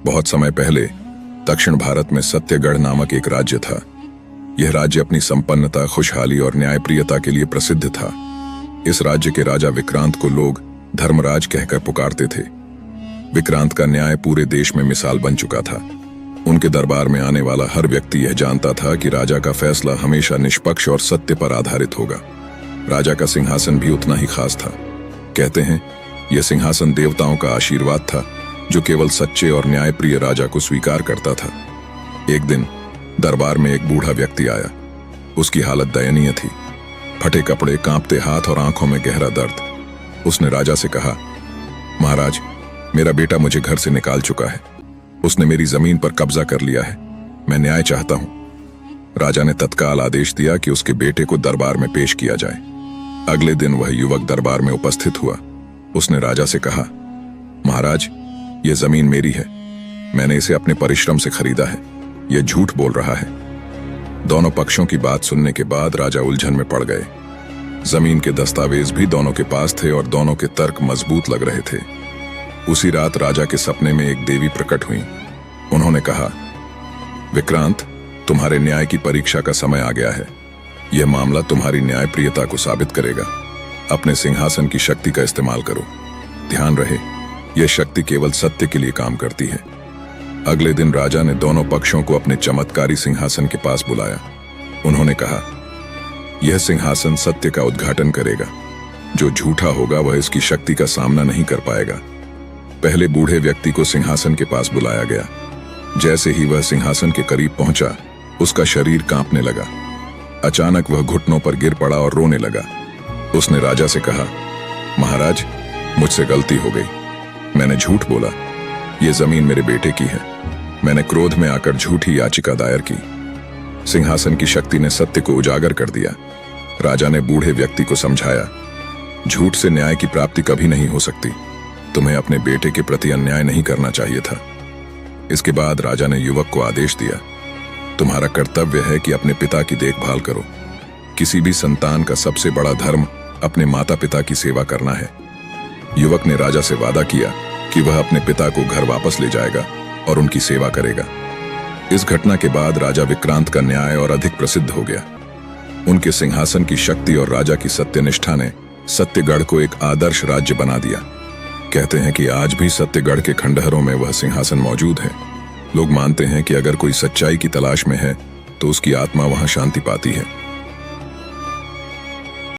बहुत समय पहले दक्षिण भारत में सत्यगढ़ नामक एक राज्य था। यह राज्य अपनी संपन्नता, खुशहाली और न्यायप्रियता के लिए प्रसिद्ध था। इस राज्य के राजा विक्रांत को लोग धर्मराज कहकर पुकारते थे। विक्रांत का न्याय पूरे देश में मिसाल बन चुका था। उनके दरबार में आने वाला हर व्यक्ति यह जानता था कि राजा का फैसला हमेशा निष्पक्ष और सत्य पर आधारित होगा। राजा का सिंहासन भी उतना ही खास था। कहते हैं यह सिंहासन देवताओं का आशीर्वाद था जो केवल सच्चे और न्यायप्रिय राजा को स्वीकार करता था। एक दिन दरबार में एक बूढ़ा व्यक्ति आया। उसकी हालत दयनीय थी। फटे कपड़े, कांपते हाथ और आंखों में गहरा दर्द। उसने राजा से कहा, महाराज, मेरा बेटा मुझे घर से निकाल चुका है। उसने मेरी जमीन पर कब्जा कर लिया है। मैं न्याय चाहता हूं। राजा ने तत्काल आदेश दिया कि उसके बेटे को दरबार में पेश किया जाए। अगले दिन वह युवक दरबार में उपस्थित हुआ। उसने राजा से कहा, महाराज, यह जमीन मेरी है। मैंने इसे अपने परिश्रम से खरीदा है। यह झूठ बोल रहा है। दोनों पक्षों की बात सुनने के बाद राजा उलझन में पड़ गए। जमीन के दस्तावेज भी दोनों के पास थे और दोनों के तर्क मजबूत लग रहे थे। उसी रात राजा के सपने में एक देवी प्रकट हुई। उन्होंने कहा, विक्रांत, तुम्हारे न्याय की परीक्षा का समय आ गया है। यह मामला तुम्हारी न्यायप्रियता को साबित करेगा। अपने सिंहासन की शक्ति का इस्तेमाल करो। ध्यान रहे, यह शक्ति केवल सत्य के लिए काम करती है। अगले दिन राजा ने दोनों पक्षों को अपने चमत्कारी सिंहासन के पास बुलाया। उन्होंने कहा, यह सिंहासन सत्य का उद्घाटन करेगा। जो झूठा होगा वह इसकी शक्ति का सामना नहीं कर पाएगा। पहले बूढ़े व्यक्ति को सिंहासन के पास बुलाया गया। जैसे ही वह सिंहासन के करीब पहुंचा, उसका शरीर कांपने लगा। अचानक वह घुटनों पर गिर पड़ा और रोने लगा। उसने राजा से कहा, महाराज, मुझसे गलती हो गई। मैंने झूठ बोला। यह जमीन मेरे बेटे की है। मैंने क्रोध में आकर झूठी याचिका दायर की। सिंहासन की शक्ति ने सत्य को उजागर कर दिया। राजा ने बूढ़े व्यक्ति को समझाया, झूठ से न्याय की प्राप्ति कभी नहीं हो सकती। तुम्हें अपने बेटे के प्रति अन्याय नहीं करना चाहिए था। इसके बाद राजा ने युवक को आदेश दिया, तुम्हारा कर्तव्य है कि अपने पिता की देखभाल करो। किसी भी संतान का सबसे बड़ा धर्म अपने माता पिता की सेवा करना है। युवक ने राजा से वादा किया कि वह अपने पिता को घर वापस ले जाएगा और उनकी सेवा करेगा। इस घटना के बाद राजा विक्रांत का न्याय और अधिक प्रसिद्ध हो गया। उनके सिंहासन की शक्ति और राजा की सत्यनिष्ठा ने सत्यगढ़ को एक आदर्श राज्य बना दिया। कहते हैं कि आज भी सत्यगढ़ के खंडहरों में वह सिंहासन मौजूद है। लोग मानते हैं कि अगर कोई सच्चाई की तलाश में है तो उसकी आत्मा वहां शांति पाती है।